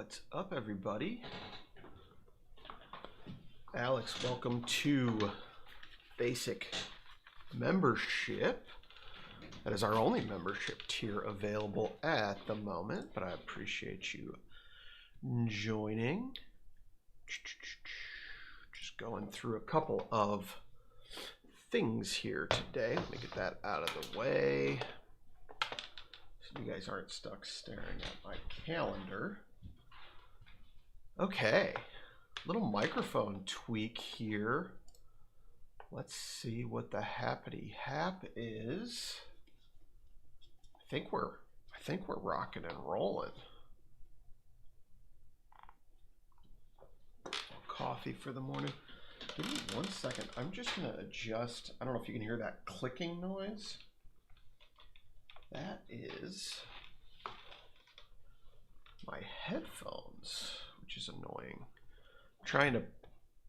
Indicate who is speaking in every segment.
Speaker 1: What's up, everybody? Alex, welcome to Basic Membership. That is our only membership tier available at the moment, but I appreciate you joining. Just going through a couple of things here today. Let me get that out of the way so you guys aren't stuck staring at my calendar. Okay, little microphone tweak here. Let's see what the happity hap is. I think we're rocking and rolling. Coffee for the morning. Give me 1 second. I'm just gonna adjust. I don't know if you can hear that clicking noise. That is my headphones, which is annoying. I'm trying to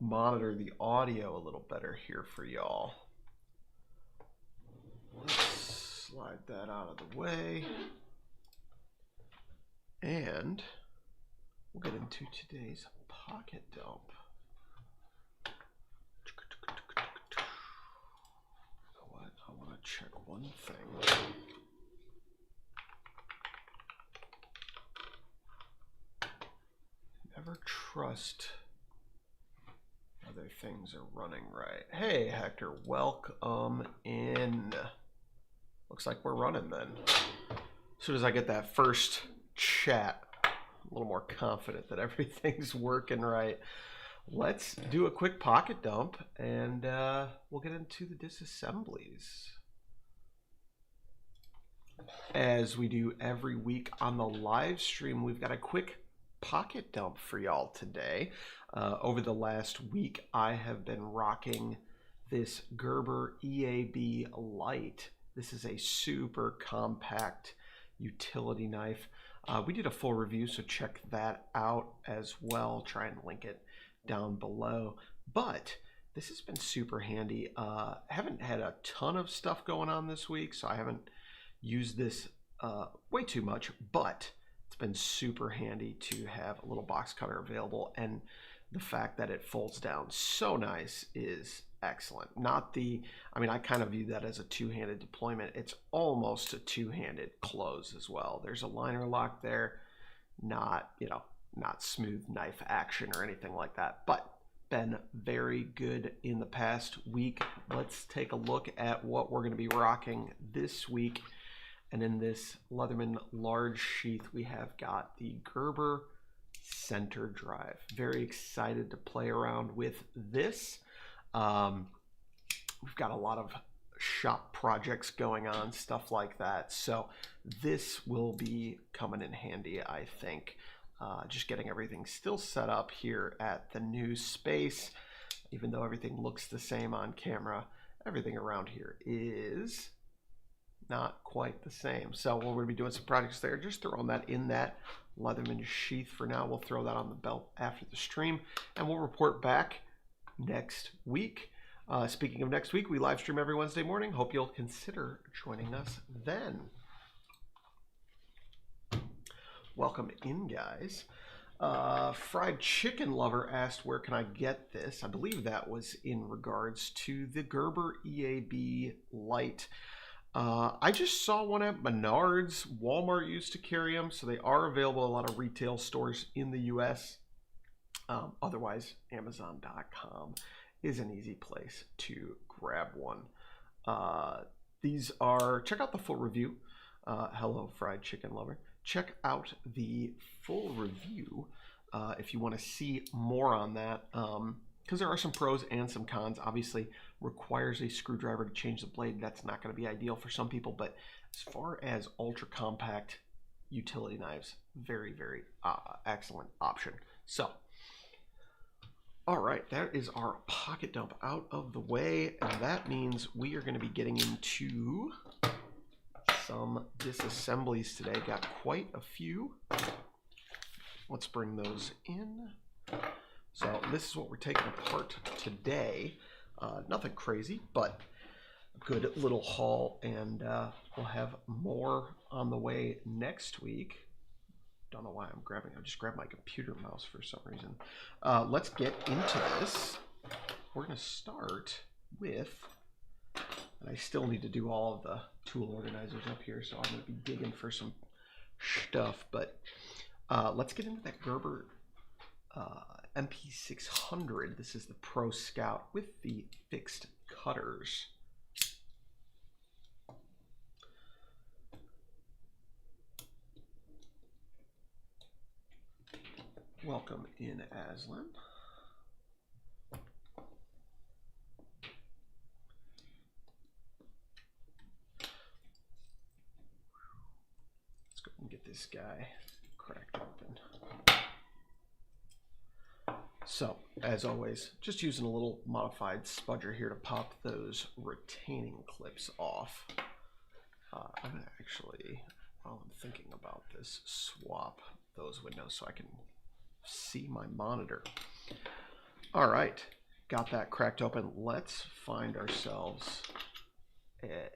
Speaker 1: monitor the audio a little better here for y'all. Let's slide that out of the way. And we'll get into today's pocket dump. You know what? I want to check one thing. Never trust other things are running right. Hey, Hector, welcome in. Looks like we're running then. As soon as I get that first chat, I'm a little more confident that everything's working right. Let's do a quick pocket dump and we'll get into the disassemblies. As we do every week on the live stream, we've got a quick pocket dump for y'all today. Over the last week, I have been rocking this Gerber EAB Lite. This is a super compact utility knife. We did a full review, so check that out as well. Try and link it down below. But this has been super handy. I haven't had a ton of stuff going on this week, so I haven't used this way too much, but it's been super handy to have a little box cutter available, and the fact that it folds down so nice is excellent. I kind of view that as a two-handed deployment. It's almost a two-handed close as well. There's a liner lock there, not smooth knife action or anything like that, but been very good in the past week. Let's take a look at what we're going to be rocking this week. And in this Leatherman large sheath, we have got the Gerber center drive. Very excited to play around with this. We've got a lot of shop projects going on, stuff like that. So this will be coming in handy, I think. Just getting everything still set up here at the new space. Even though everything looks the same on camera, everything around here is not quite the same. So we're going to be doing some projects there, just throwing that in that Leatherman sheath for now. We'll throw that on the belt after the stream, and we'll report back next week. Speaking of next week, we live stream every Wednesday morning. Hope you'll consider joining us then. Welcome in, guys. Fried Chicken Lover asked, where can I get this? I believe that was in regards to the Gerber EAB Lite. I just saw one at Menards. Walmart used to carry them, so they are available at a lot of retail stores in the US. Otherwise, Amazon.com is an easy place to grab one. Check out the full review. Hello, Fried Chicken Lover. Check out the full review if you want to see more on that. Because there are some pros and some cons. Obviously, requires a screwdriver to change the blade. That's not going to be ideal for some people, but as far as ultra compact utility knives, very, very excellent option. So, all right, that is our pocket dump out of the way, and that means we are going to be getting into some disassemblies today. Got quite a few. Let's bring those in. So this is what we're taking apart today. Nothing crazy, but a good little haul, and we'll have more on the way next week. Don't know why I'm grabbing. I just grabbed my computer mouse for some reason. Let's get into this. We're going to start with, and I still need to do all of the tool organizers up here, so I'm going to be digging for some stuff. But let's get into that Gerber MP600. This is the Pro Scout with the fixed cutters. Welcome in, Aslan. Let's go and get this guy cracked open. So, as always, just using a little modified spudger here to pop those retaining clips off. I'm going to actually, while I'm thinking about this, swap those windows so I can see my monitor. All right, got that cracked open. Let's find ourselves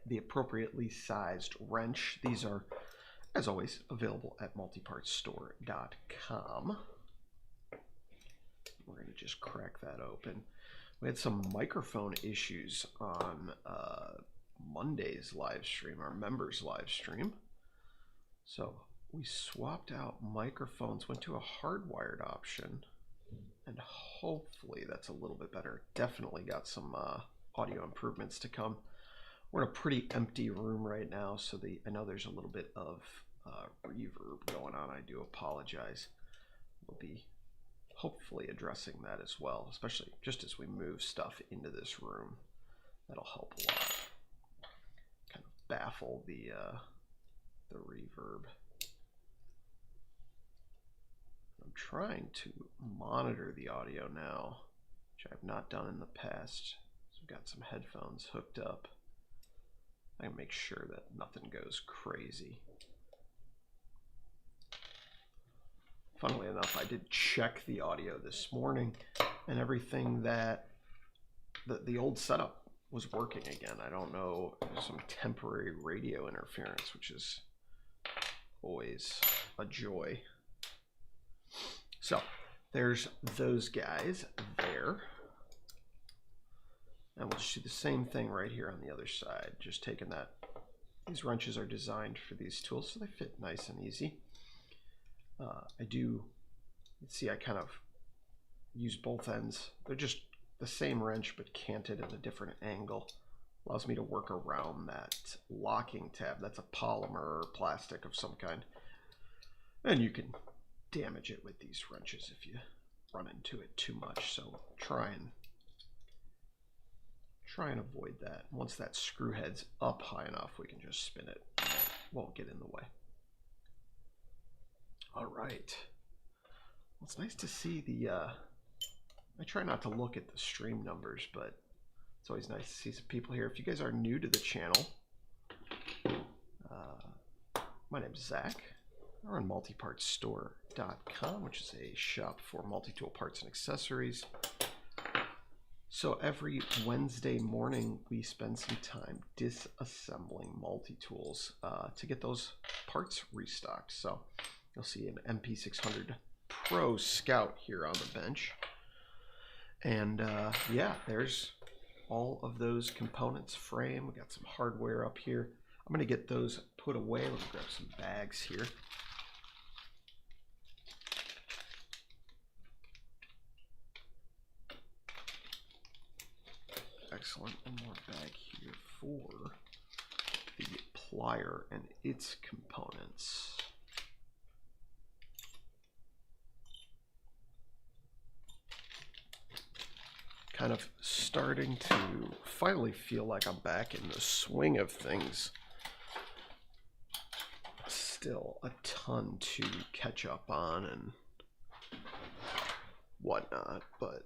Speaker 1: the appropriately sized wrench. These are, as always, available at multipartsstore.com. We're going to just crack that open. We had some microphone issues on Monday's live stream, our members live stream. So we swapped out microphones, went to a hardwired option, and hopefully that's a little bit better. Definitely got some audio improvements to come. We're in a pretty empty room right now, so I know there's a little bit of reverb going on. I do apologize. We'll be hopefully addressing that as well, especially just as we move stuff into this room. That'll help a lot. Kind of baffle the reverb. I'm trying to monitor the audio now, which I've not done in the past. So I've got some headphones hooked up. I make sure that nothing goes crazy. Funnily enough, I did check the audio this morning, and everything that the old setup was working again. I don't know, there's some temporary radio interference, which is always a joy. So there's those guys there. And we'll just do the same thing right here on the other side. Just taking that, these wrenches are designed for these tools, so they fit nice and easy. I do, see I kind of use both ends. They're just the same wrench, but canted at a different angle. Allows me to work around that locking tab. That's a polymer or plastic of some kind. And you can damage it with these wrenches if you run into it too much. So try and avoid that. Once that screw head's up high enough, we can just spin it. It won't get in the way. All right. Well, it's nice to see the, I try not to look at the stream numbers, but it's always nice to see some people here. If you guys are new to the channel, my name's Zach. We're on multipartsstore.com, which is a shop for multi-tool parts and accessories. So every Wednesday morning, we spend some time disassembling multi-tools to get those parts restocked. So you'll see an MP600 Pro Scout here on the bench. And yeah, there's all of those components, frame. We got some hardware up here. I'm going to get those put away. Let me grab some bags here. Excellent. One more bag here for the plier and its components. Kind of starting to finally feel like I'm back in the swing of things. Still a ton to catch up on and whatnot, but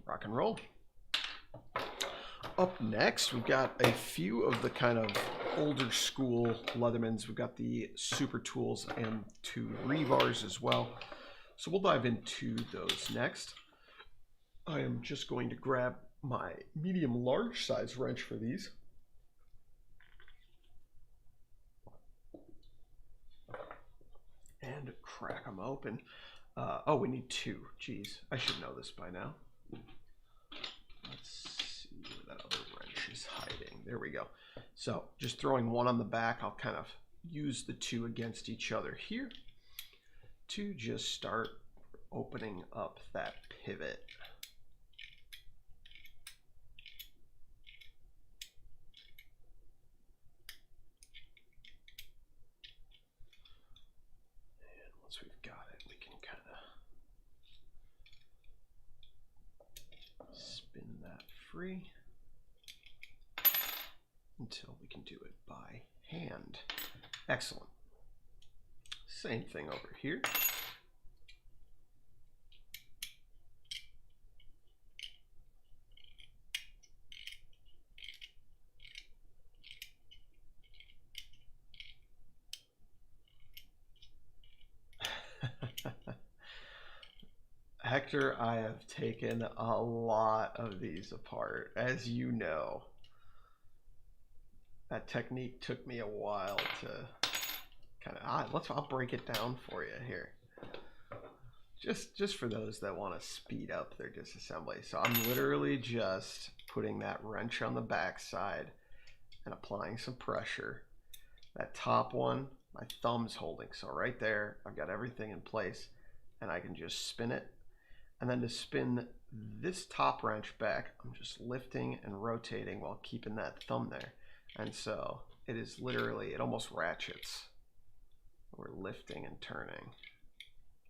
Speaker 1: rock and roll. Up next, we've got a few of the kind of older school Leathermans. We've got the Super Tools and 2 rebars as well. So we'll dive into those next. I am just going to grab my medium large size wrench for these. And crack them open. Oh, we need 2. Geez, I should know this by now. Let's see where that other wrench is hiding. There we go. So just throwing one on the back, I'll kind of use the 2 against each other here to just start opening up that pivot. And once we've got it, we can kind of spin that free until we can do it by hand. Excellent. Same thing over here. Hector, I have taken a lot of these apart, as you know. That technique took me a while to kind of, I'll break it down for you here. Just for those that want to speed up their disassembly. So I'm literally just putting that wrench on the back side and applying some pressure. That top one, my thumb's holding. So right there, I've got everything in place and I can just spin it. And then to spin this top wrench back, I'm just lifting and rotating while keeping that thumb there. And so it is literally, it almost ratchets. We're lifting and turning.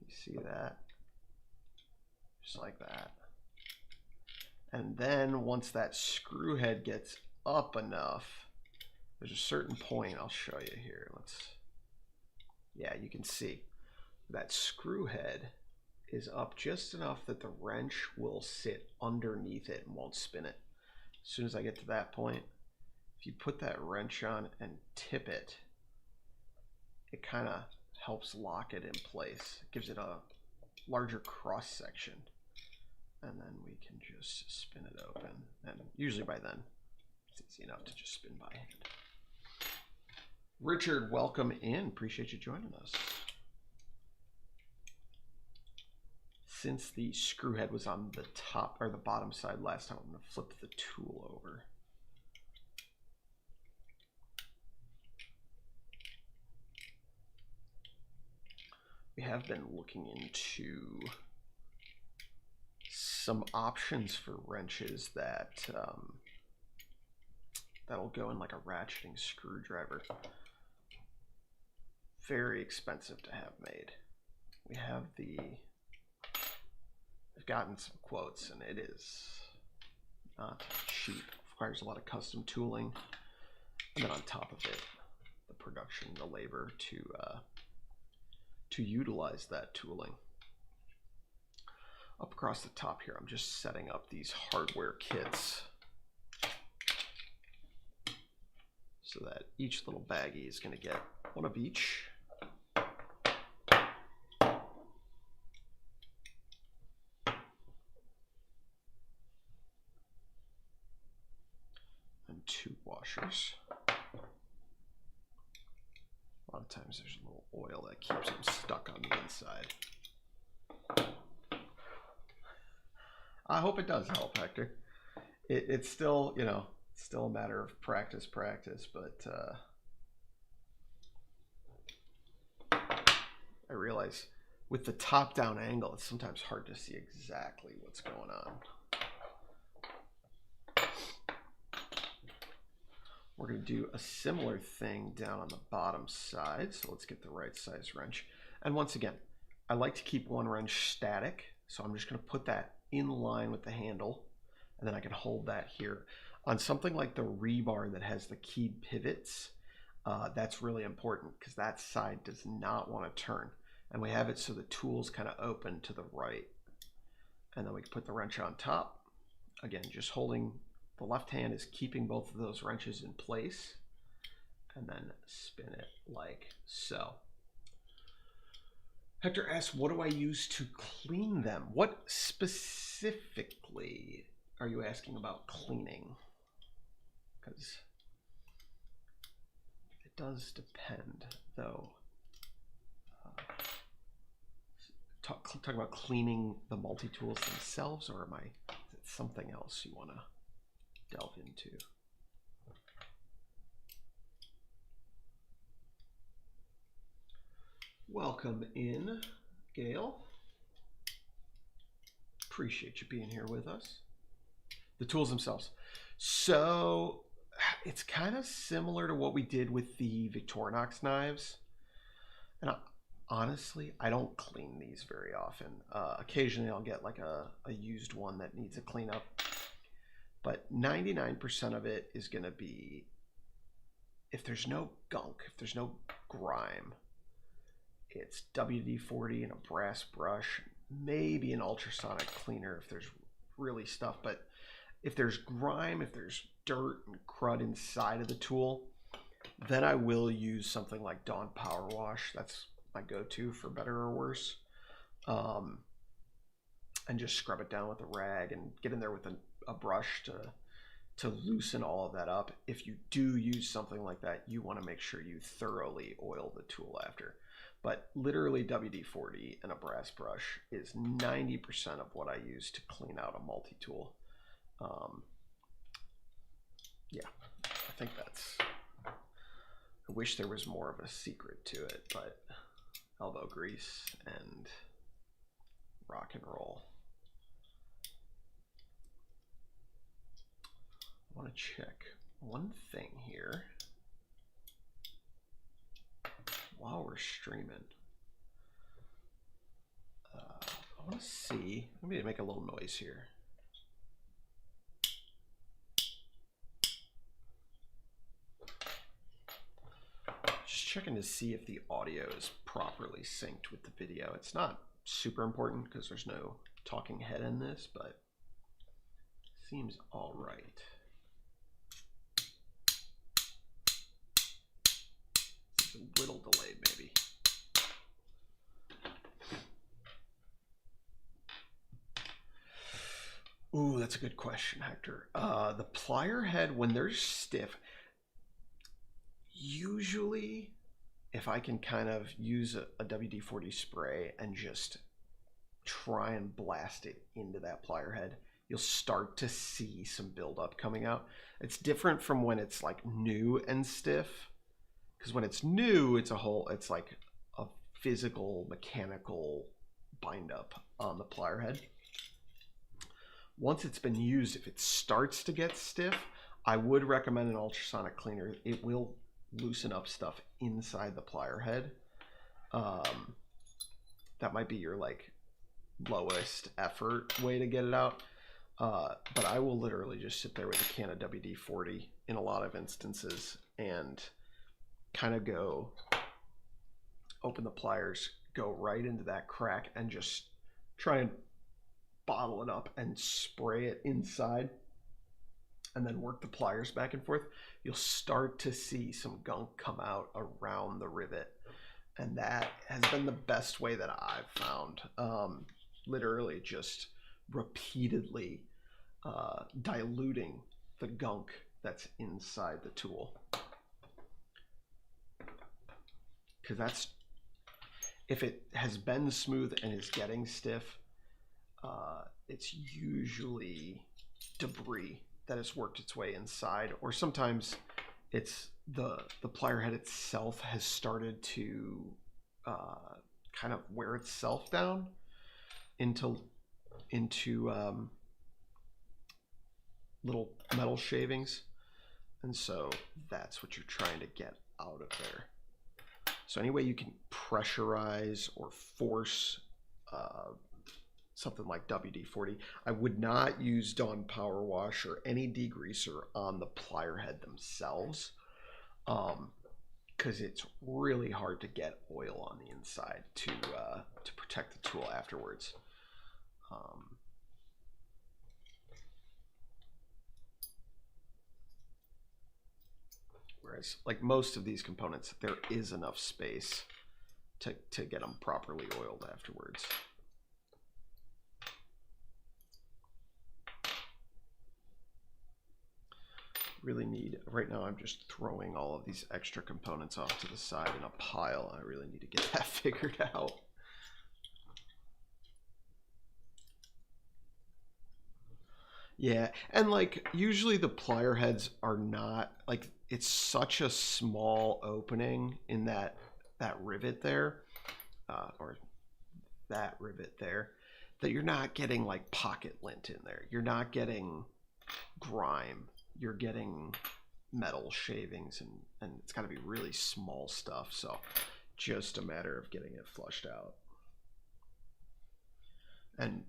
Speaker 1: You see that? Just like that. And then once that screw head gets up enough, there's a certain point I'll show you here. Yeah, you can see that screw head is up just enough that the wrench will sit underneath it and won't spin it. As soon as I get to that point, if you put that wrench on and tip it, it kind of helps lock it in place. It gives it a larger cross section. And then we can just spin it open. And usually by then, it's easy enough to just spin by hand. Richard, welcome in. Appreciate you joining us. Since the screw head was on the top or the bottom side last time, I'm going to flip the tool over. We have been looking into some options for wrenches that that'll go in like a ratcheting screwdriver. Very expensive to have made. We've gotten some quotes and it is not cheap. It requires a lot of custom tooling. And then on top of it, the production, the labor to utilize that tooling. Up across the top here, I'm just setting up these hardware kits so that each little baggie is going to get one of each. And 2 washers. A lot of times there's a little oil that keeps them stuck on the inside. I hope it does help, Hector. It's still, you know, still a matter of practice, but I realize with the top-down angle, it's sometimes hard to see exactly what's going on. We're going to do a similar thing down on the bottom side. So let's get the right size wrench. And once again, I like to keep one wrench static. So I'm just going to put that in line with the handle. And then I can hold that here. On something like the rebar that has the keyed pivots, that's really important because that side does not want to turn. And we have it so the tool's kind of open to the right. And then we can put the wrench on top. Again, just holding the left hand is keeping both of those wrenches in place, and then spin it like so. Hector asks, what do I use to clean them? What specifically are you asking about cleaning? Because it does depend, though. Talking about cleaning the multi-tools themselves, or is it something else you want to delve into? Welcome in, Gail. Appreciate you being here with us. The tools themselves. So it's kind of similar to what we did with the Victorinox knives. And honestly, I don't clean these very often. Occasionally I'll get like a used one that needs a cleanup. But 99% of it is going to be, if there's no gunk, if there's no grime, it's WD-40 and a brass brush, maybe an ultrasonic cleaner if there's really stuff. But if there's grime, if there's dirt and crud inside of the tool, then I will use something like Dawn Power Wash. That's my go-to for better or worse. And just scrub it down with a rag and get in there with a brush to loosen all of that up. If you do use something like that, you want to make sure you thoroughly oil the tool after. But literally WD-40 and a brass brush is 90% of what I use to clean out a multi-tool. Yeah, I think that's, I wish there was more of a secret to it, but elbow grease and rock and roll. I want to check one thing here while we're streaming. I want to see, let me make a little noise here. Just checking to see if the audio is properly synced with the video. It's not super important because there's no talking head in this, but seems all right. It's a little delayed maybe. Ooh, that's a good question, Hector. The plier head, when they're stiff, usually if I can kind of use a WD-40 spray and just try and blast it into that plier head, you'll start to see some buildup coming out. It's different from when it's like new and stiff, because when it's new, it's like a physical, mechanical bind up on the plier head. Once it's been used, if it starts to get stiff, I would recommend an ultrasonic cleaner. It will loosen up stuff inside the plier head. That might be your like lowest effort way to get it out. But I will literally just sit there with a can of WD-40 in a lot of instances and kind of go open the pliers, go right into that crack and just try and bottle it up and spray it inside and then work the pliers back and forth. You'll start to see some gunk come out around the rivet, and that has been the best way that I've found. Literally just repeatedly diluting the gunk that's inside the tool, because that's, if it has been smooth and is getting stiff, it's usually debris that has worked its way inside, or sometimes it's the plier head itself has started to kind of wear itself down into little metal shavings, and so that's what you're trying to get out of there. So any way you can pressurize or force something like WD-40. I would not use Dawn Power Wash or any degreaser on the plier head themselves, because it's really hard to get oil on the inside to protect the tool afterwards. there is. Like most of these components, there is enough space to get them properly oiled afterwards. Really need, right now I'm just throwing all of these extra components off to the side in a pile. I really need to get that figured out. Yeah, and like usually the plier heads are not, like it's such a small opening in that rivet there, or that rivet there, that you're not getting like pocket lint in there. You're not getting grime. You're getting metal shavings, and it's got to be really small stuff. So just a matter of getting it flushed out. And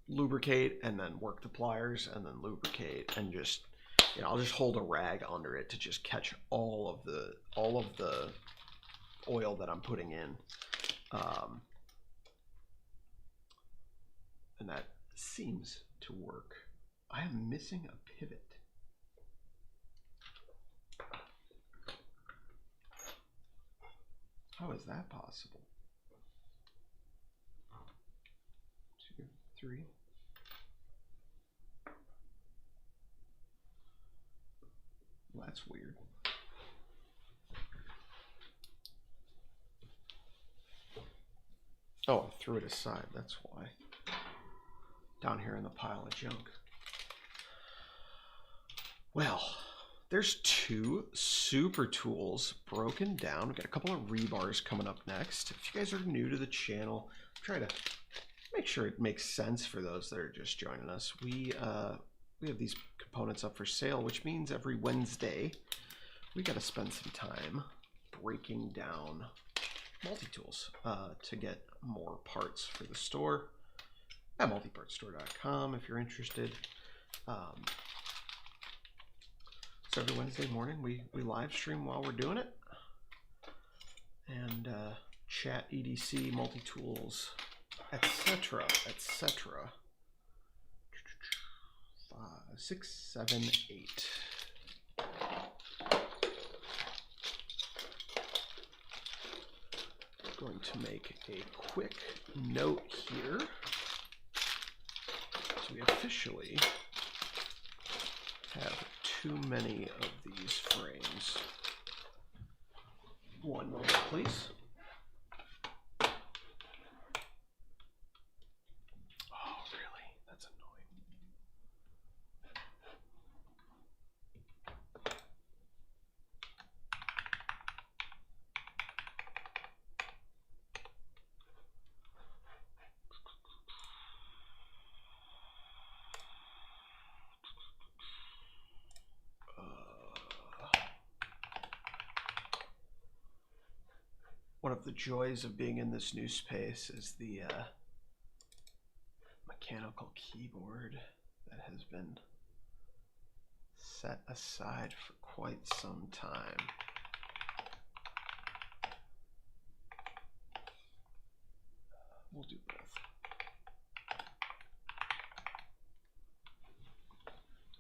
Speaker 1: lubricate, and then work the pliers, and then lubricate, and just, you know, I'll just hold a rag under it to just catch all of the oil that I'm putting in, and that seems to work. I am missing a pivot. How is that possible? 2, 3. Well, that's weird. Oh, I threw it aside, that's why. Down here in the pile of junk. Well, there's 2 super tools broken down. We've got a couple of rebars coming up next. If you guys are new to the channel, try to make sure it makes sense for those that are just joining us. We have these components up for sale, which means every Wednesday we got to spend some time breaking down multi-tools to get more parts for the store at multipartsstore.com if you're interested. So every Wednesday morning we live stream while we're doing it, and chat EDC, multi-tools, etc., etc. 5, 6, 7, 8. Going to make a quick note here. So we officially have too many of these frames. One moment, please. Oh, really? That's annoying. One of the joys of being in this new space is the mechanical keyboard that has been set aside for quite some time. We'll do both.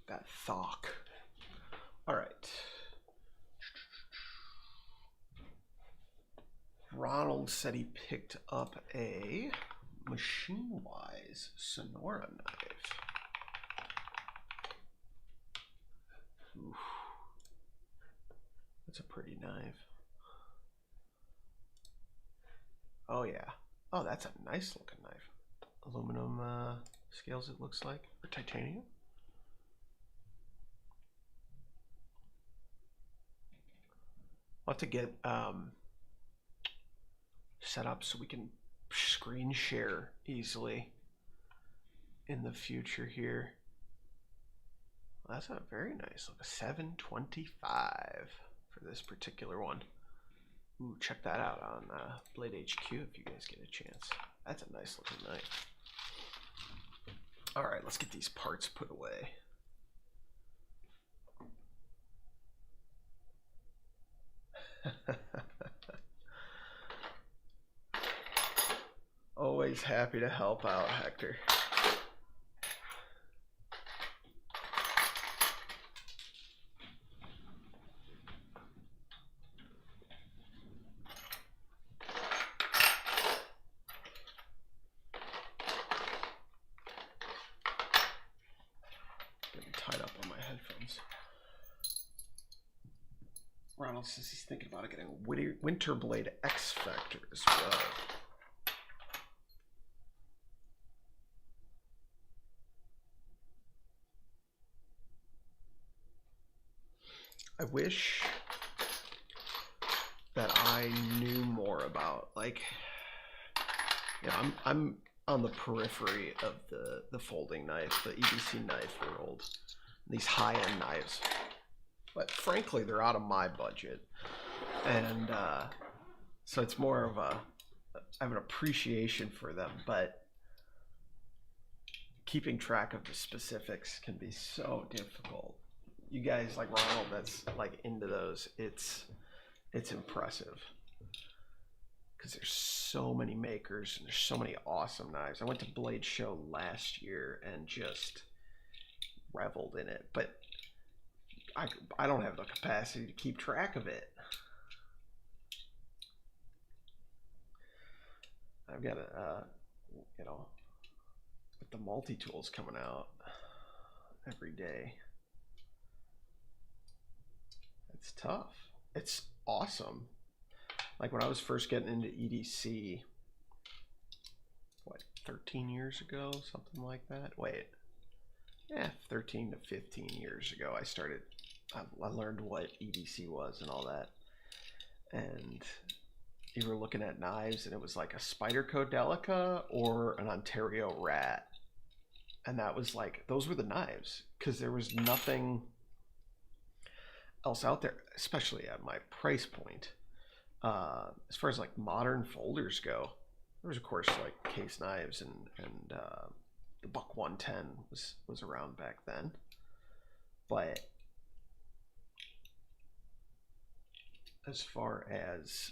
Speaker 1: That thock. All right. Ronald said he picked up a Machine-Wise Sonora knife. Oof. That's a pretty knife. Oh yeah. Oh, that's a nice looking knife. Aluminum scales, it looks like, or titanium. I'll have to get set up so we can screen share easily in the future here. Well, that's a very nice look. A 725 for this particular one. Ooh, check that out on Blade HQ if you guys get a chance. That's a nice looking knife. All right, let's get these parts put away. Always happy to help out, Hector. tied up on my headphones. Ronald says he's thinking about getting Winter Blade X Factor as well. I wish that I knew more about, like, you know, I'm on the periphery of the folding knife, the EDC knife world, these high-end knives. But frankly, they're out of my budget. And so it's more of a, I have an appreciation for them, but keeping track of the specifics can be so difficult. You guys like Ronald that's like into those, it's impressive. Because there's so many makers and there's so many awesome knives. I went to Blade Show last year and just reveled in it, but I don't have the capacity to keep track of it. I've got a, you know, with the multi-tools coming out every day. It's tough. It's awesome. Like when I was first getting into EDC, what, 13 years ago, something like that? Wait, yeah, 13 to 15 years ago, I learned what EDC was and all that. And you were looking at knives and it was like a Spyderco Delica or an Ontario Rat. And that was like, those were the knives, because there was nothing else out there, especially at my price point. As far as like modern folders go, there was of course like case knives and the Buck 110 was around back then, but as far as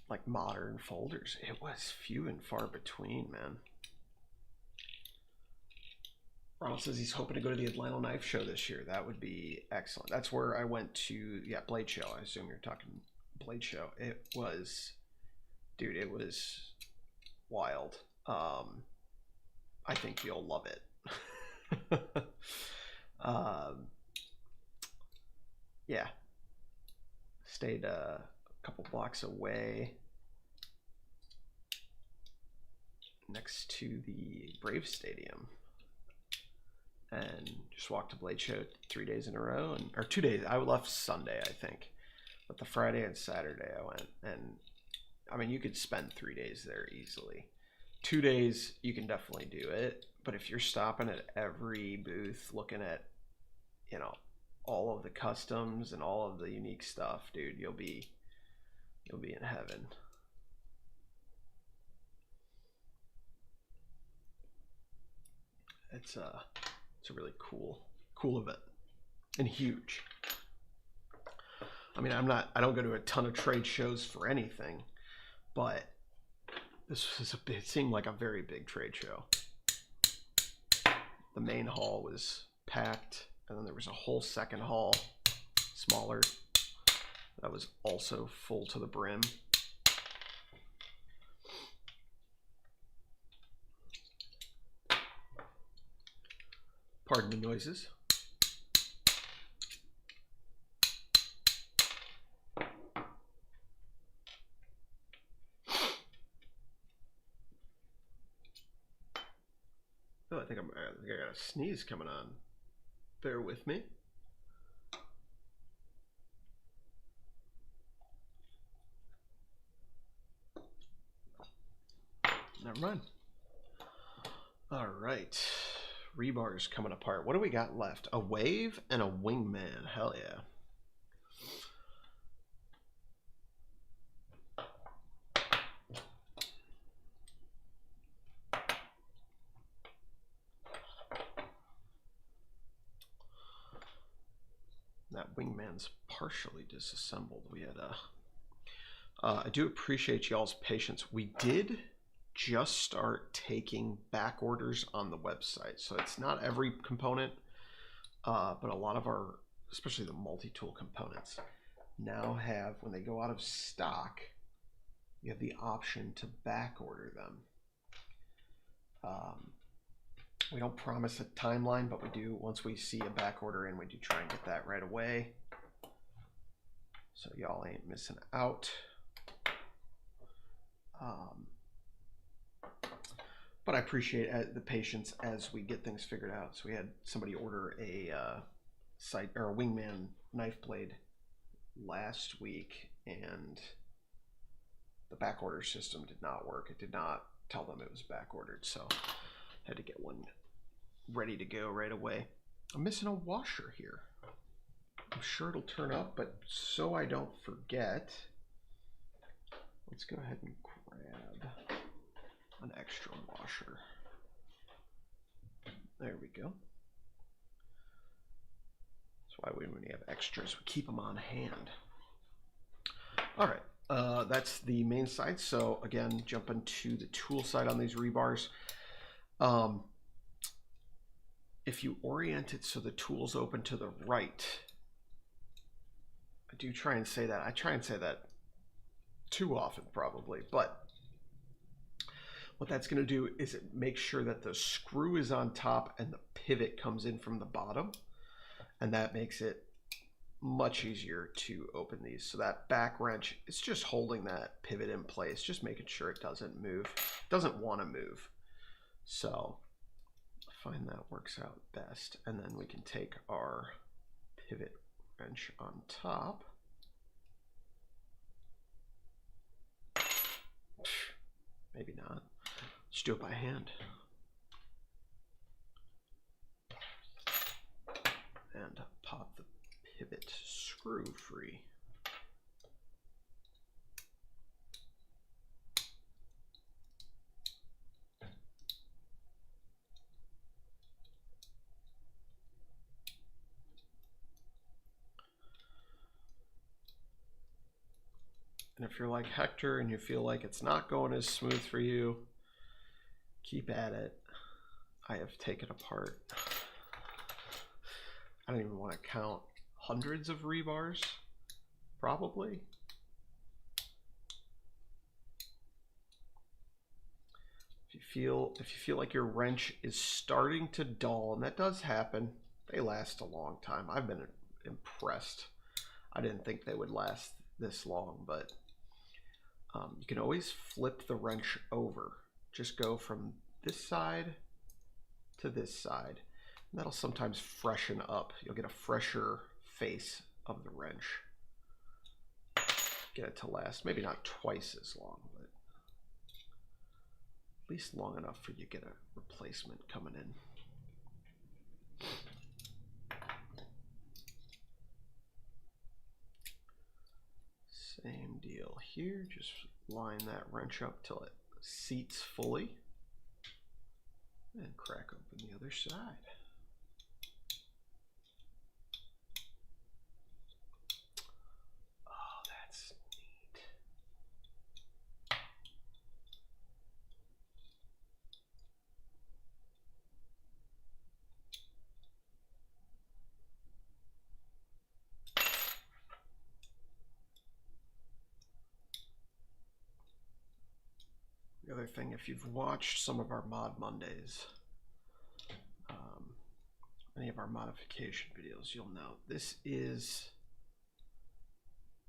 Speaker 1: like modern folders, it was few and far between, man. Ronald says he's hoping to go to the Atlanta Knife Show this year. That would be excellent. That's where I went to, yeah, Blade Show. I assume you're talking Blade Show. It was, dude, it was wild. I think you'll love it. Yeah. Stayed a couple blocks away next to the Brave Stadium. And just walked to Blade Show 3 days in a row, or 2 days. I left Sunday, I think, but the Friday and Saturday I went, and I mean, you could spend 3 days there easily. 2 days, you can definitely do it, but if you're stopping at every booth, looking at, you know, all of the customs and all of the unique stuff, dude, you'll be in heaven. It's a really cool event and huge. I mean, I don't go to a ton of trade shows for anything, but this was it seemed like a very big trade show. The main hall was packed, and then there was a whole second hall, smaller, that was also full to the brim. Pardon the noises. Oh, I think I got a sneeze coming on. Bear with me. Never mind. All right. Rebar's coming apart. What do we got left? A Wave and a Wingman. Hell yeah. That Wingman's partially disassembled. We had I do appreciate y'all's patience. We did just start taking back orders on the website, so it's not every component, but a lot of our, especially the multi-tool components, now have, when they go out of stock, you have the option to back order them. We don't promise a timeline, but we do, once we see a back order in, we do try and get that right away. So y'all ain't missing out. But I appreciate the patience as we get things figured out. So we had somebody order a site or a Wingman knife blade last week, and the back order system did not work. It did not tell them it was back ordered, so I had to get one ready to go right away. I'm missing a washer here. I'm sure it'll turn up, but so I don't forget, let's go ahead and grab an extra washer. There we go. That's why when we have extras, we keep them on hand. All right, that's the main side. So again, jumping to the tool side on these rebars. If you orient it so the tool's open to the right, I do try and say that. I try and say that too often probably, but what that's going to do is it makes sure that the screw is on top and the pivot comes in from the bottom, and that makes it much easier to open these. So that back wrench is just holding that pivot in place, just making sure it doesn't move. It doesn't want to move. So I find that works out best. And then we can take our pivot wrench on top. Maybe not. Let's do it by hand. And pop the pivot screw free. And if you're like Hector and you feel like it's not going as smooth for you, keep at it. I have taken apart, I don't even want to count, hundreds of rebars, probably. If you feel like your wrench is starting to dull, and that does happen, they last a long time. I've been impressed. I didn't think they would last this long, but you can always flip the wrench over. Just go from this side to this side. And that'll sometimes freshen up. You'll get a fresher face of the wrench. Get it to last, maybe not twice as long, but at least long enough for you to get a replacement coming in. Same deal here, just line that wrench up till it seats fully and crack open the other side. Oh, that's neat. The other thing, if you've watched some of our Mod Mondays, any of our modification videos, you'll know this is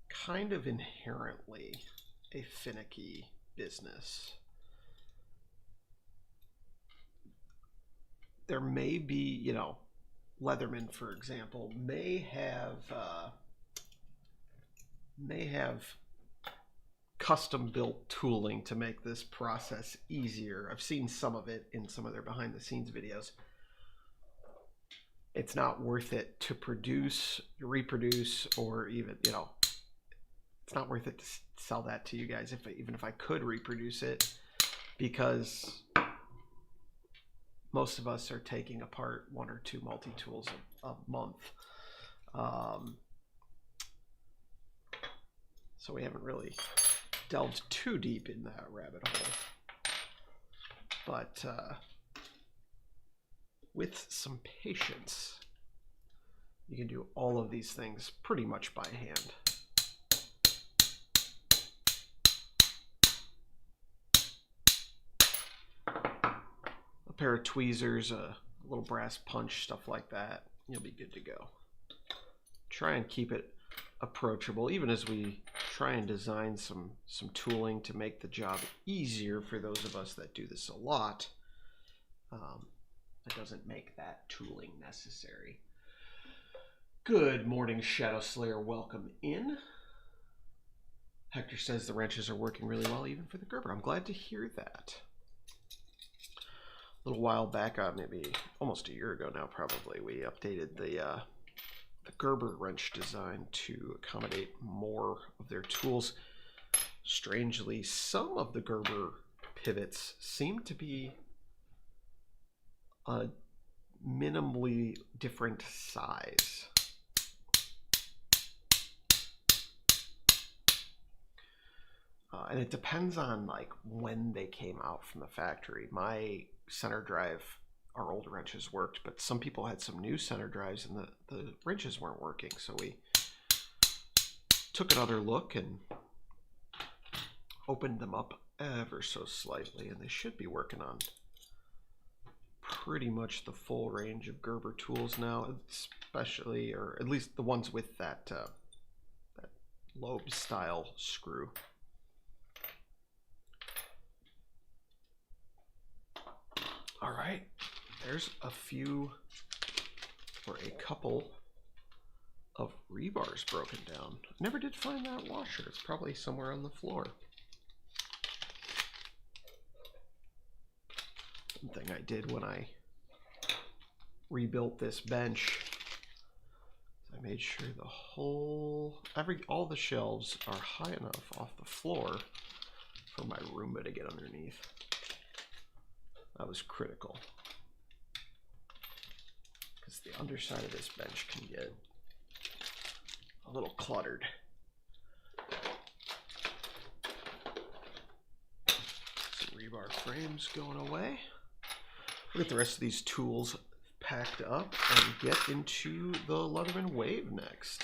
Speaker 1: kind of inherently a finicky business. There may be, you know, Leatherman, for example, may have custom built tooling to make this process easier. I've seen some of it in some of their behind the scenes videos. It's not worth it to produce, reproduce, or even, you know, it's not worth it to sell that to you guys, even if I could reproduce it, because most of us are taking apart 1 or 2 multi-tools a month. So we haven't really delved too deep in that rabbit hole. But with some patience, you can do all of these things pretty much by hand. pair of tweezers, a little brass punch, stuff like that, you'll be good to go. Try and keep it approachable, even as we try and design some tooling to make the job easier for those of us that do this a lot. It doesn't make that tooling necessary. Good morning, Shadow Slayer. Welcome in. Hector says the wrenches are working really well, even for the Gerber. I'm glad to hear that. A little while back, maybe almost a year ago now, probably, we updated the Gerber wrench design to accommodate more of their tools. Strangely, some of the Gerber pivots seem to be a minimally different size. And it depends on like when they came out from the factory. My center drive, our old wrenches worked, but some people had some new center drives and the wrenches weren't working. So we took another look and opened them up ever so slightly, and they should be working on pretty much the full range of Gerber tools now, especially, or at least the ones with that lobe style screw. All right, there's a few or a couple of rebars broken down. Never did find that washer. It's probably somewhere on the floor. One thing I did when I rebuilt this bench, I made sure the whole, all the shelves are high enough off the floor for my Roomba to get underneath. That was critical, because the underside of this bench can get a little cluttered. Some rebar frames going away. We'll get the rest of these tools packed up and get into the Leatherman Wave next.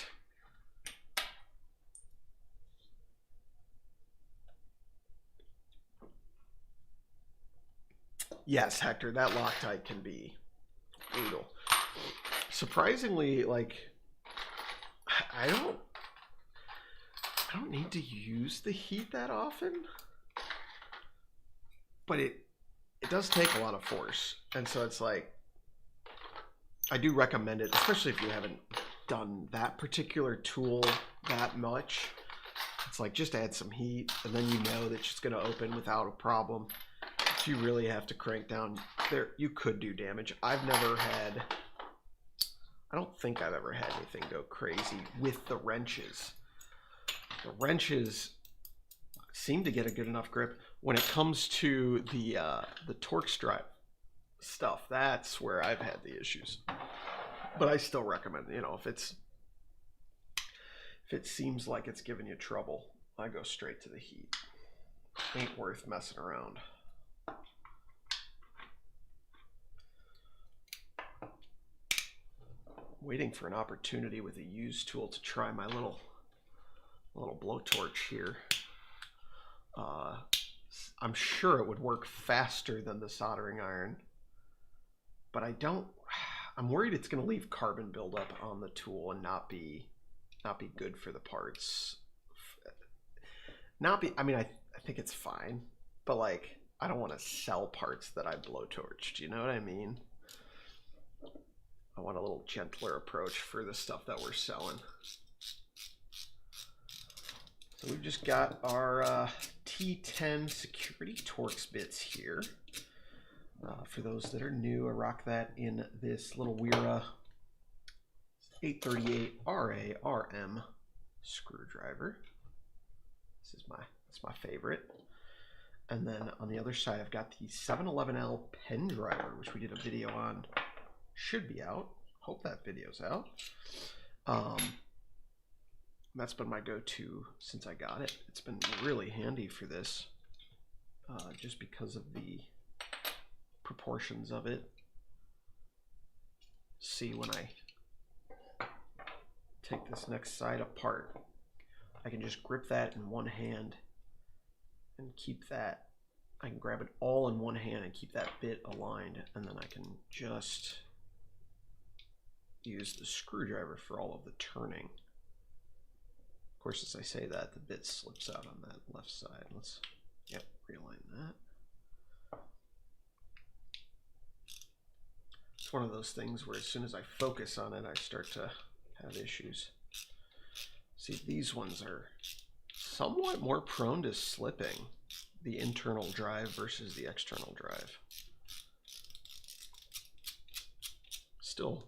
Speaker 1: Yes, Hector, that Loctite can be brutal. Surprisingly, like, I don't need to use the heat that often, but it does take a lot of force. And so it's like, I do recommend it, especially if you haven't done that particular tool that much. It's like, just add some heat and then you know that it's going to open without a problem. If you really have to crank down there, you could do damage. I don't think I've ever had anything go crazy with the wrenches. The wrenches seem to get a good enough grip. When it comes to the Torx drive stuff, that's where I've had the issues. But I still recommend, you know, if it seems like it's giving you trouble, I go straight to the heat. Ain't worth messing around. Waiting for an opportunity with a used tool to try my little blowtorch here. I'm sure it would work faster than the soldering iron, but I'm worried it's going to leave carbon buildup on the tool and not be good for the parts. I mean, I think it's fine, but like, I don't want to sell parts that I blowtorched. You know what I mean? I want a little gentler approach for the stuff that we're selling. So we've just got our T10 security Torx bits here. For those that are new, I rock that in this little Wera 838 RA-RM screwdriver. That's my favorite. And then on the other side, I've got the 711L pen driver, which we did a video on. Should be out. Hope that video's out. That's been my go-to since I got it. It's been really handy for this, just because of the proportions of it. See, when I take this next side apart, I can just grip that in one hand and keep that I can grab it all in one hand and keep that bit aligned, and then I can just use the screwdriver for all of the turning. Of course, as I say that, the bit slips out on that left side. Let's, yep, realign that. It's one of those things where as soon as I focus on it, I start to have issues. See, these ones are somewhat more prone to slipping, the internal drive versus the external drive. Still,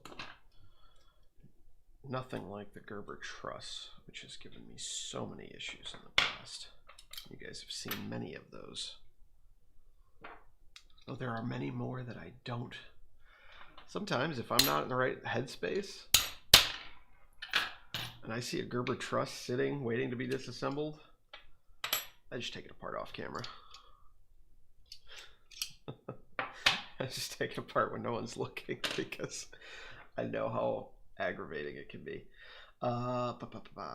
Speaker 1: nothing like the Gerber truss, which has given me so many issues in the past. You guys have seen many of those. Though there are many more that I don't. Sometimes if I'm not in the right headspace and I see a Gerber truss sitting, waiting to be disassembled, I just take it apart off camera. I just take it apart when no one's looking because I know how aggravating it can be.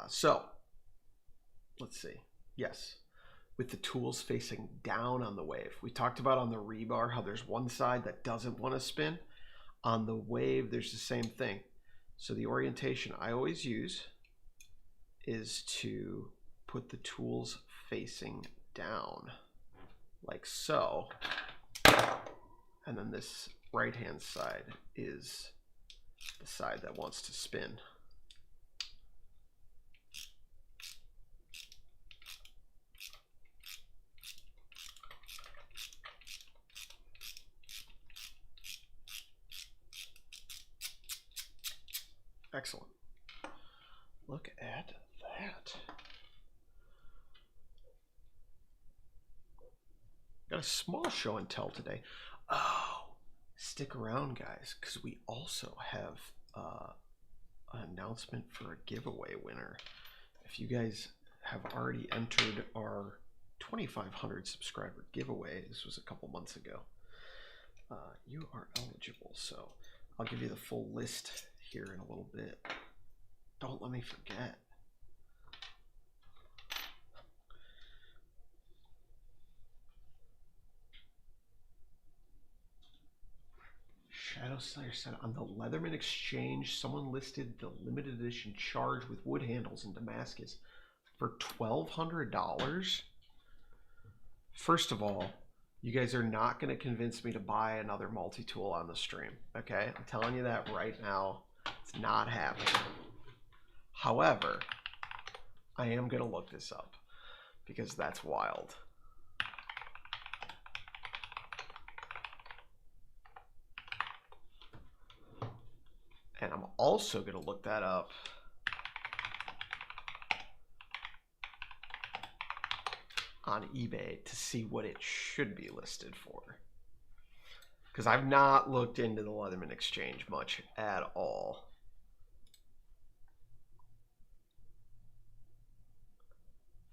Speaker 1: So, let's see. Yes, with the tools facing down on the wave. We talked about on the rebar how there's one side that doesn't want to spin. On the wave, there's the same thing. So the orientation I always use is to put the tools facing down, like so. And then this right-hand side is the side that wants to spin. Excellent. Look at that. Got a small show and tell today. Oh, stick around, guys, because we also have an announcement for a giveaway winner. If you guys have already entered our 2,500 subscriber giveaway, this was a couple months ago, you are eligible. So I'll give you the full list here in a little bit. Don't let me forget. Shadow Slayer said on the Leatherman exchange, someone listed the limited edition charge with wood handles in Damascus for $1,200. First of all, you guys are not going to convince me to buy another multi-tool on the stream, okay? I'm telling you that right now. It's not happening. However, I am going to look this up because that's wild. And I'm also going to look that up on eBay to see what it should be listed for. Because I've not looked into the Leatherman exchange much at all.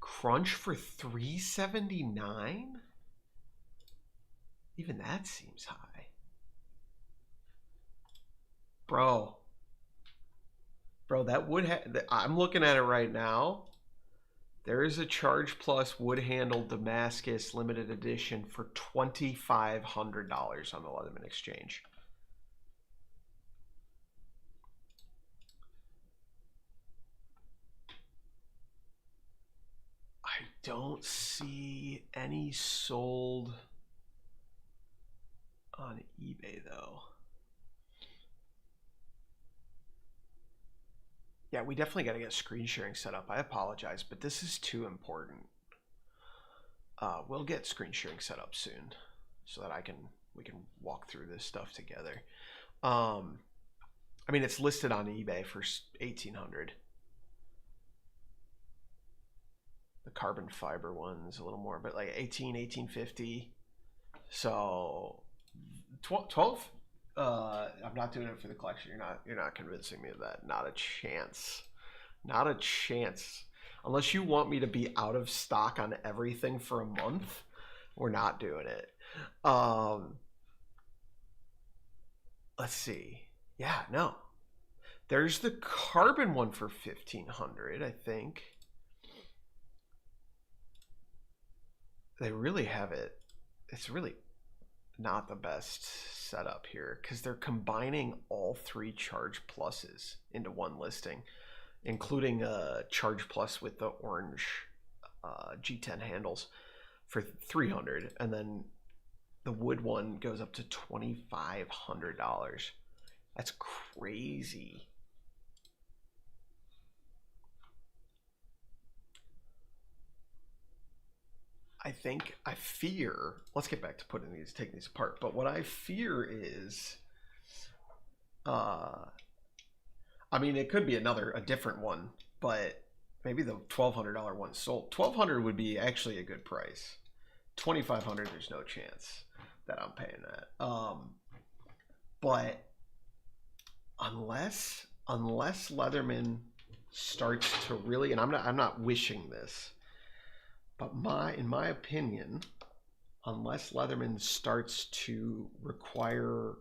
Speaker 1: Crunch for $379? Even that seems high. Bro, that would have, I'm looking at it right now. There is a Charge Plus wood handle Damascus limited edition for $2,500 on the Leatherman exchange. I don't see any sold on eBay though. Yeah, we definitely got to get screen sharing set up. I apologize, but this is too important. We'll get screen sharing set up soon so that we can walk through this stuff together. I mean, it's listed on eBay for $1,800. The carbon fiber one's a little more, but like $1,850. So 12. I'm not doing it for the collection. You're not convincing me of that. Not a chance. Not a chance. Unless you want me to be out of stock on everything for a month, we're not doing it. Let's see. Yeah, no. There's the carbon one for $1,500, I think. They really have it it's really not the best setup here because they're combining all 3 Charge Pluses into one listing, including a Charge Plus with the orange G10 handles for $300, and then the wood one goes up to $2,500. That's crazy. I fear, let's get back to taking these apart, but what I fear is, I mean, it could be a different one, but maybe the $1,200 one sold. $1,200 would be actually a good price. $2,500, there's no chance that I'm paying that. But unless Leatherman starts to really, and I'm not wishing this, but in my opinion, unless Leatherman starts to require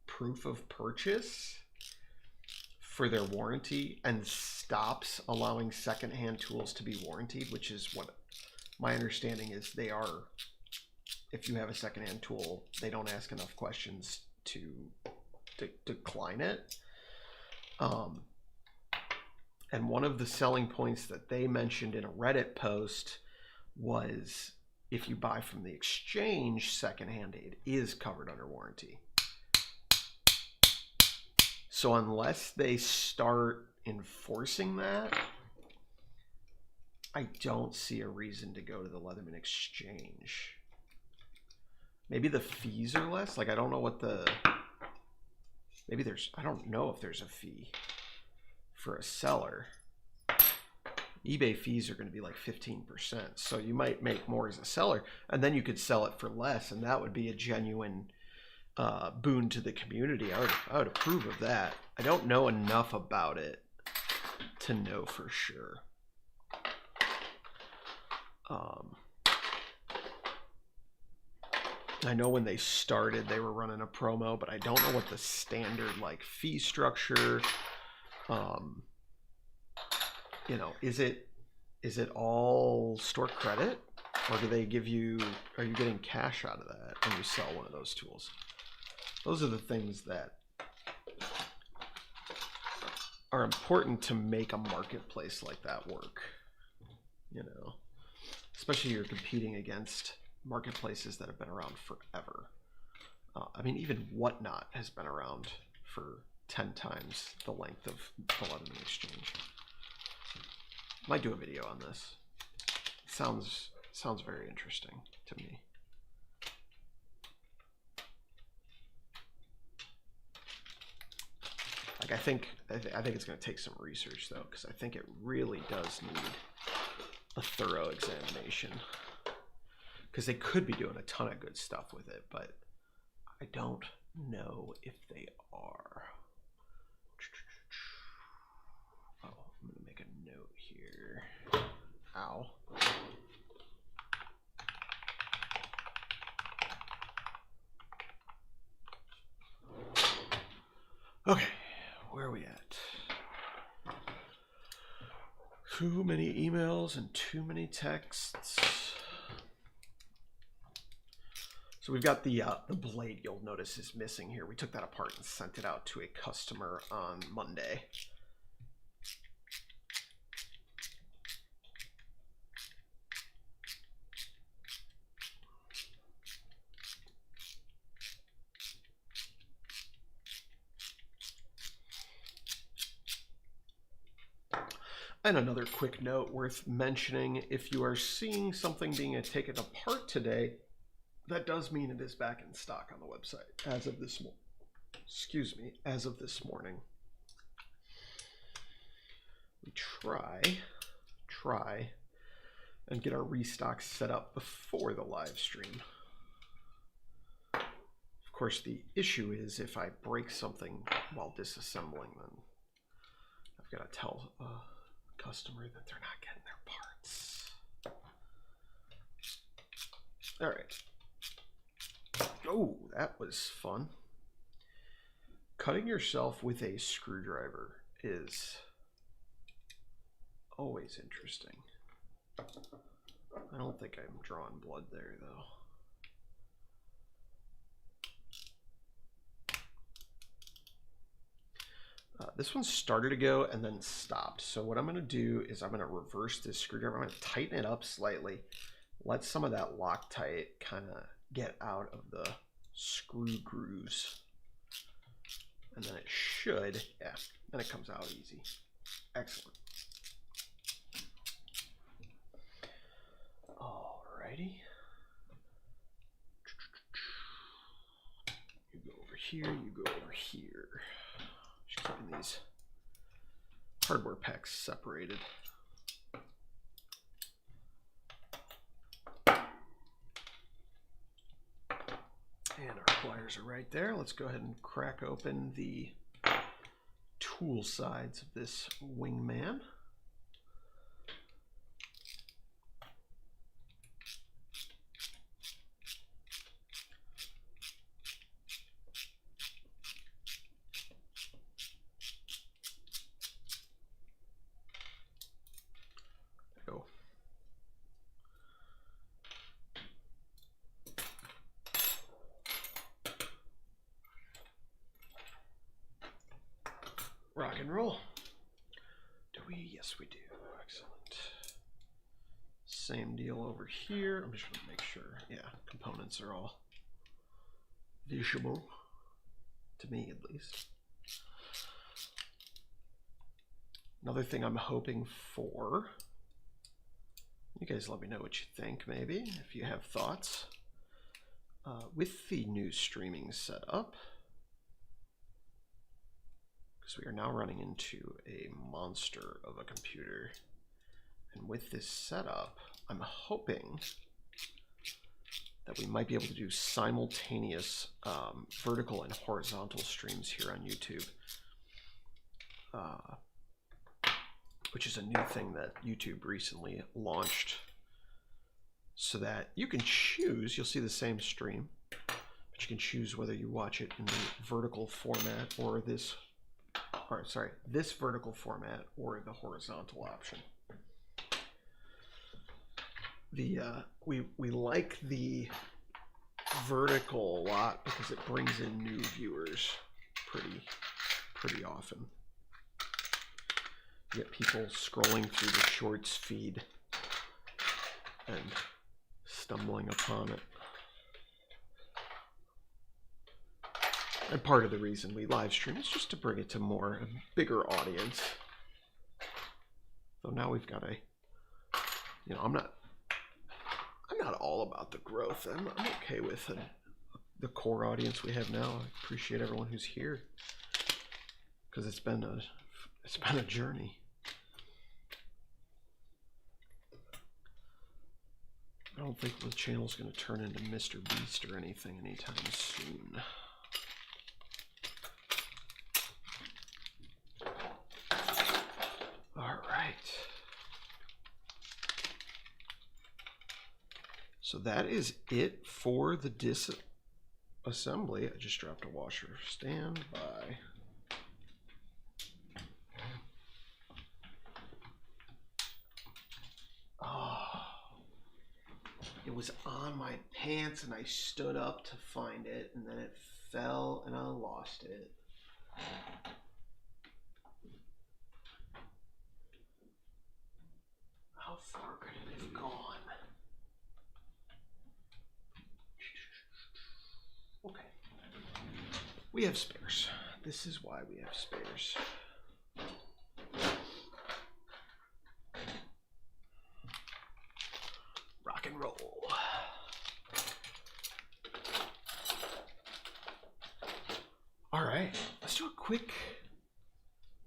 Speaker 1: proof of purchase for their warranty and stops allowing secondhand tools to be warranted, which is what my understanding is they are. If you have a secondhand tool, they don't ask enough questions to decline it. And one of the selling points that they mentioned in a Reddit post was if you buy from the exchange secondhand, it is covered under warranty. So unless they start enforcing that, I don't see a reason to go to the Leatherman exchange. Maybe the fees are less. Like, I don't know what the, maybe there's, I don't know if there's a fee for a seller. eBay fees are going to be like 15%. So you might make more as a seller, and then you could sell it for less, and that would be a genuine boon to the community. I would approve of that. I don't know enough about it to know for sure. I know when they started, they were running a promo, but I don't know what the standard like fee structure. You know, is it all store credit, or do they give you? Are you getting cash out of that when you sell one of those tools? Those are the things that are important to make a marketplace like that work. You know, especially you're competing against marketplaces that have been around forever. I mean, even Whatnot has been around for 10 times the length of the Leatherman exchange. Might do a video on this. Sounds very interesting to me. Like, I think it's going to take some research though, because I think it really does need a thorough examination. Because they could be doing a ton of good stuff with it, but I don't know if they are. Oh, I'm going to make a note here. Ow. Okay, where are we at? Too many emails and too many texts. So we've got the blade, you'll notice, is missing here. We took that apart and sent it out to a customer on Monday. And another quick note worth mentioning, if you are seeing something being taken apart today, that does mean it is back in stock on the website as of this as of this morning. We try and get our restock set up before the live stream. Of course, the issue is if I break something while disassembling, then I've got to tell a customer that they're not getting their parts. All right. Oh, that was fun. Cutting yourself with a screwdriver is always interesting. I don't think I'm drawing blood there, though. This one started to go and then stopped. So what I'm going to do is I'm going to reverse this screwdriver. I'm going to tighten it up slightly. Let some of that Loctite kind of get out of the screw grooves. And then it should, yeah, then it comes out easy. Excellent. Alrighty. You go over here, you go over here. Just keeping these hardware packs separated. And our pliers are right there. Let's go ahead and crack open the tool sides of this Wingman. Go. Rock and roll. Do we? Yes, we do. Excellent. Same deal over here. I'm just going to make sure, yeah, components are all visible, to me at least. Another thing I'm hoping for, you guys let me know what you think maybe, if you have thoughts. With the new streaming setup, because we are now running into a monster of a computer. And with this setup, I'm hoping that we might be able to do simultaneous vertical and horizontal streams here on YouTube, which is a new thing that YouTube recently launched, so that you can choose, you'll see the same stream, but you can choose whether you watch it in the vertical format or this vertical format or the horizontal option. We like the vertical a lot because it brings in new viewers pretty often. You get people scrolling through the shorts feed and stumbling upon it. And part of the reason we live stream is just to bring it to a bigger audience. So now we've got I'm not all about the growth. I'm okay with the core audience we have now. I appreciate everyone who's here because it's been a journey. I don't think the channel's going to turn into Mr. Beast or anything anytime soon. All right. So that is it for the disassembly. I just dropped a washer. Stand by. It was on my pants and I stood up to find it and then it fell and I lost it. How far could it have gone? Okay. We have spares. This is why we have spares. Rock and roll. All right, let's do a quick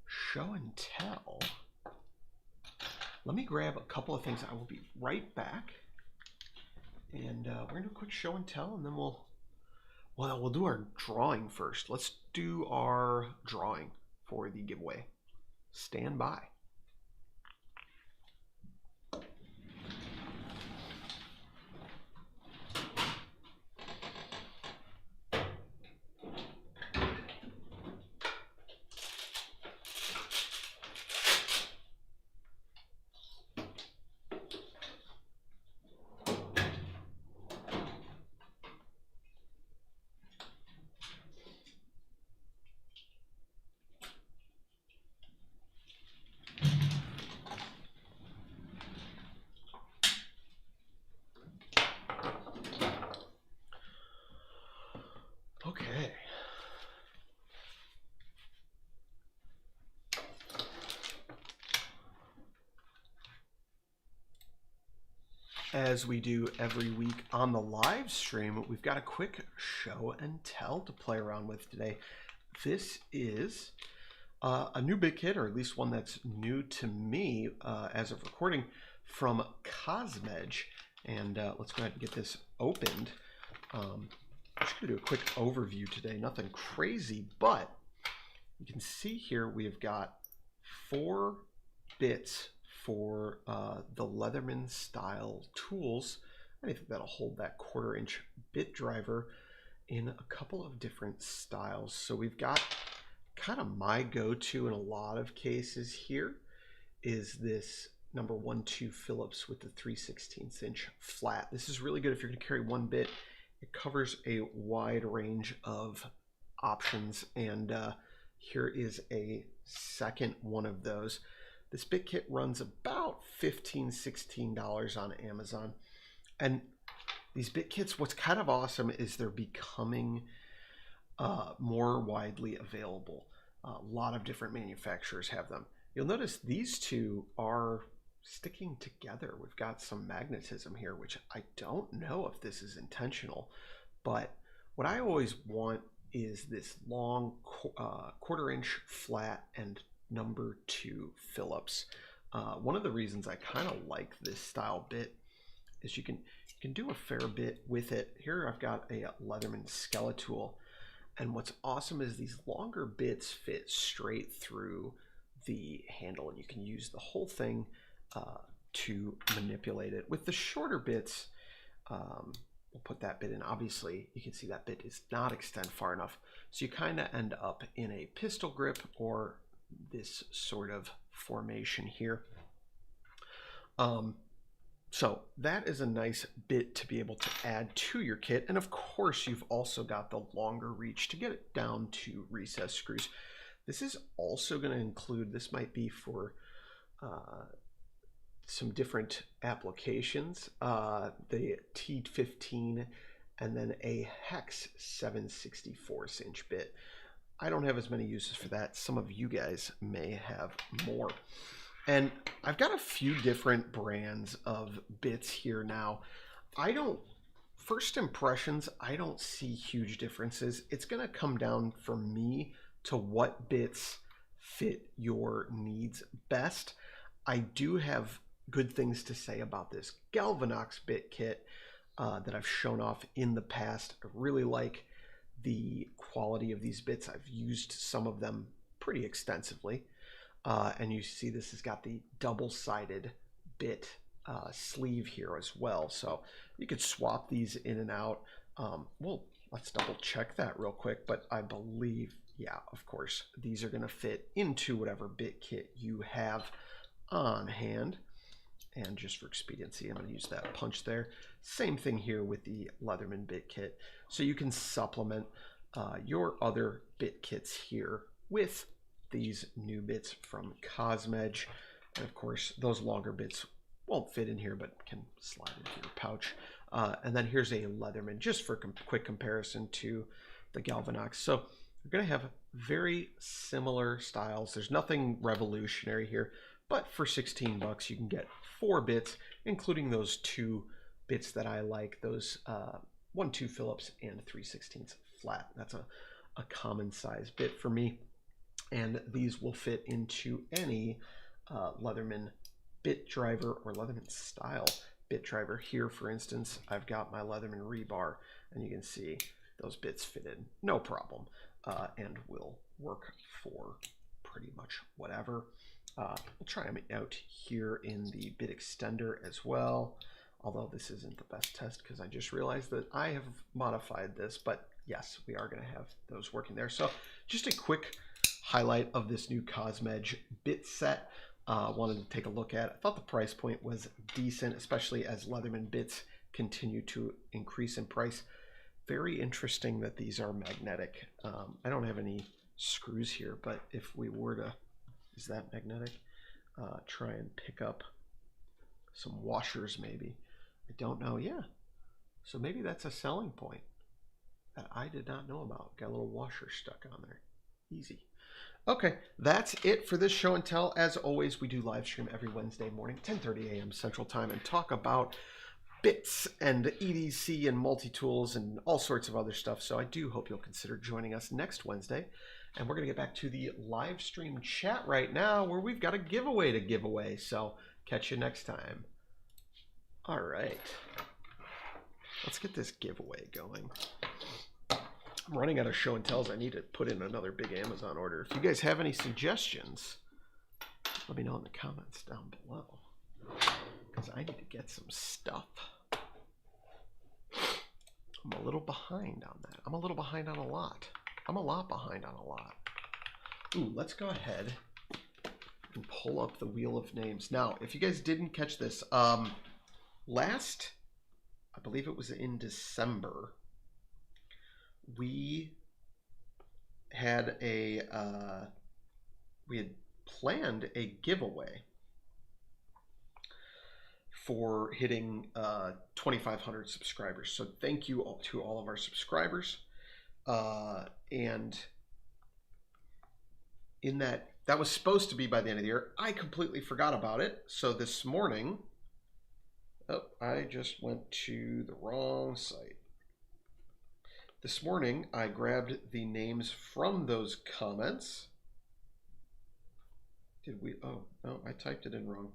Speaker 1: show and tell. Let me grab a couple of things. I will be right back. And we're gonna do a quick show and tell, and then we'll do our drawing first. Let's do our drawing for the giveaway. Stand by. As we do every week on the live stream, we've got a quick show and tell to play around with today. This is a new bit kit, or at least one that's new to me as of recording, from Cosmedge. And let's go ahead and get this opened. I'm just going to do a quick overview today. Nothing crazy, but you can see here we've got 4 bits for the Leatherman style tools. I think that'll hold that 1/4 inch bit driver in a couple of different styles. So we've got kind of my go-to in a lot of cases here is this number 1-2 Phillips with the 3/16 inch flat. This is really good if you're going to carry 1 bit. It covers a wide range of options, and here is a second one of those. This bit kit runs about $15, $16 on Amazon. And these bit kits, what's kind of awesome is they're becoming more widely available. A lot of different manufacturers have them. You'll notice these two are sticking together. We've got some magnetism here, which I don't know if this is intentional, but what I always want is this long 1/4 inch flat and number 2 Phillips. One of the reasons I kind of like this style bit is you can do a fair bit with it. Here I've got a Leatherman Multitool, and what's awesome is these longer bits fit straight through the handle, and you can use the whole thing to manipulate it. With the shorter bits, we'll put that bit in. Obviously, you can see that bit does not extend far enough, so you kind of end up in a pistol grip or this sort of formation here. So that is a nice bit to be able to add to your kit. And of course, you've also got the longer reach to get it down to recess screws. This is also going to include, this might be for some different applications, the T15 and then a hex 7/64 inch bit. I don't have as many uses for that. Some of you guys may have more. And I've got a few different brands of bits here now. First impressions, I don't see huge differences. It's going to come down for me to what bits fit your needs best. I do have good things to say about this Galvanox bit kit that I've shown off in the past. I really like the quality of these bits. I've used some of them pretty extensively. And you see this has got the double-sided bit sleeve here as well. So you could swap these in and out. Well, let's double check that real quick. But I believe, yeah, of course, these are going to fit into whatever bit kit you have on hand. And just for expediency, I'm going to use that punch there. Same thing here with the Leatherman bit kit. So you can supplement your other bit kits here with these new bits from Cosmedge. And of course, those longer bits won't fit in here, but can slide into your pouch. And then here's a Leatherman, just for quick comparison to the Galvanox. So you're going to have very similar styles. There's nothing revolutionary here. But for 16 bucks, you can get 4 bits, including those 2 bits that I like, those 1-2 Phillips and 3/16 flat. That's a common size bit for me. And these will fit into any Leatherman bit driver or Leatherman style bit driver. Here, for instance, I've got my Leatherman rebar, and you can see those bits fit in no problem and will work for pretty much whatever. We'll try them out here in the bit extender as well, although this isn't the best test because I just realized that I have modified this, but yes, we are going to have those working there. So just a quick highlight of this new Cosmedge bit set. Wanted to take a look at. I thought the price point was decent, especially as Leatherman bits continue to increase in price. Very interesting that these are magnetic. I don't have any screws here, but if we were to, is that magnetic? Try and pick up some washers maybe. I don't know. Yeah. So maybe that's a selling point that I did not know about. Got a little washer stuck on there. Easy. Okay, that's it for this show and tell. As always, we do live stream every Wednesday morning, 10:30 a.m. Central Time, and talk about bits and EDC and multi-tools and all sorts of other stuff. So I do hope you'll consider joining us next Wednesday. And we're going to get back to the live stream chat right now where we've got a giveaway to give away. So catch you next time. All right. Let's get this giveaway going. I'm running out of show and tells. I need to put in another big Amazon order. If you guys have any suggestions, let me know in the comments down below, because I need to get some stuff. I'm a little behind on that. I'm a little behind on a lot. I'm a lot behind on a lot. Ooh, let's go ahead and pull up the wheel of names. Now, if you guys didn't catch this, last, I believe it was in December, we had planned a giveaway for hitting 2,500 subscribers. So thank you all to all of our subscribers. And in that was supposed to be by the end of the year. I completely forgot about it. So this morning, oh, I just went to the wrong site. This morning, I grabbed the names from those comments. Did we? Oh, no, I typed it in wrong.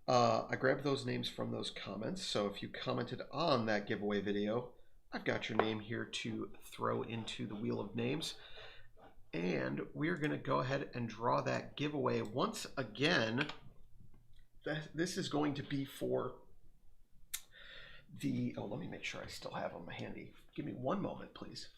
Speaker 1: I grabbed those names from those comments. So if you commented on that giveaway video, I've got your name here to throw into the wheel of names. And we're going to go ahead and draw that giveaway once again. This is going to be for the, oh, let me make sure I still have them handy. Give me one moment, please.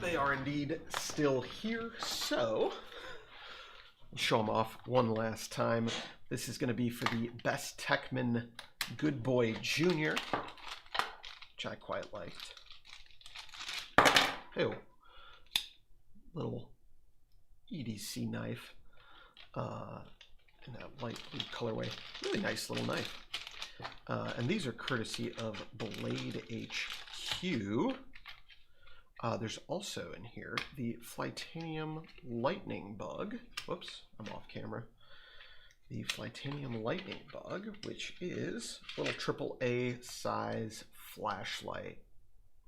Speaker 1: They are indeed still here, so I'll show them off one last time. This is going to be for the Best Techman Good Boy Junior, which I quite liked. Oh, little EDC knife in that light blue colorway. Really nice little knife. And these are courtesy of Blade HQ. There's also in here the Flytanium Lightning Bug. Whoops, I'm off camera. The Flytanium Lightning Bug, which is a little AAA size flashlight.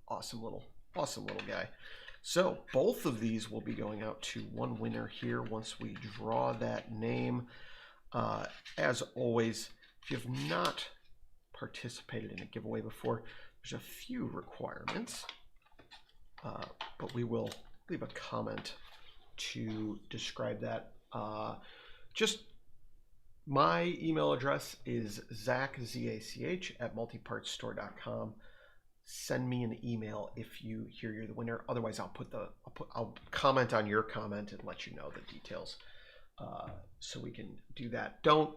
Speaker 1: Awesome little guy. So both of these will be going out to one winner here once we draw that name. As always, if you have not participated in a giveaway before, there's a few requirements. But we will leave a comment to describe that. Just my email address is Zach, Z-A-C-H, at multipartsstore.com. Send me an email if you hear you're the winner. Otherwise, I'll comment on your comment and let you know the details, so we can do that. Don't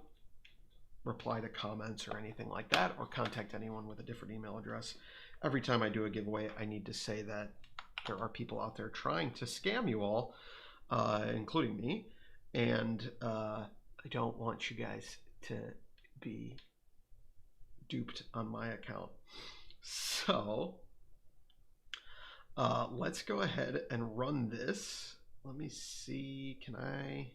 Speaker 1: reply to comments or anything like that, or contact anyone with a different email address. Every time I do a giveaway, I need to say that there are people out there trying to scam you all, including me, and I don't want you guys to be duped on my account. So let's go ahead and run this. Let me see, can I?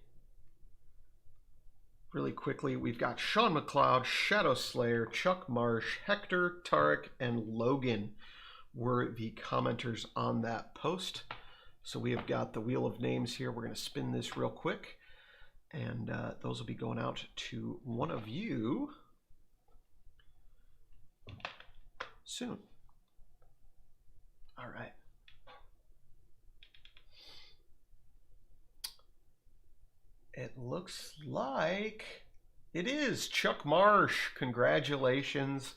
Speaker 1: Really quickly, we've got Sean McLeod, Shadow Slayer, Chuck Marsh, Hector, Tarek, and Logan were the commenters on that post. So we have got the wheel of names here. We're going to spin this real quick, and those will be going out to one of you soon. All right. It looks like it is Chuck Marsh. Congratulations.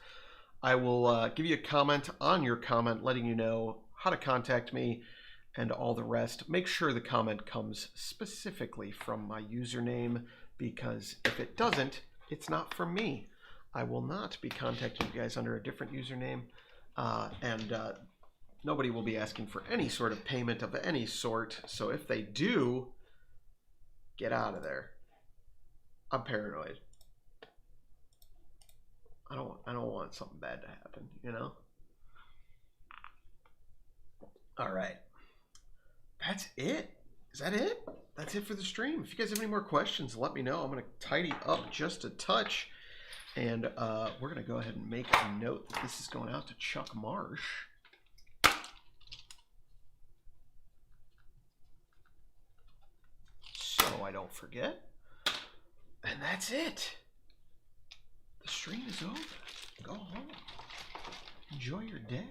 Speaker 1: I will give you a comment on your comment letting you know how to contact me and all the rest. Make sure the comment comes specifically from my username, because if it doesn't, it's not from me. I will not be contacting you guys under a different username, and nobody will be asking for any sort of payment of any sort. So if they do, get out of there. I'm paranoid. I don't want something bad to happen, you know? All right. That's it. Is that it? That's it for the stream. If you guys have any more questions, let me know. I'm going to tidy up just a touch. And we're going to go ahead and make a note that this is going out to Chuck Marsh. So I don't forget. And that's it. The stream is over. Go home. Enjoy your day.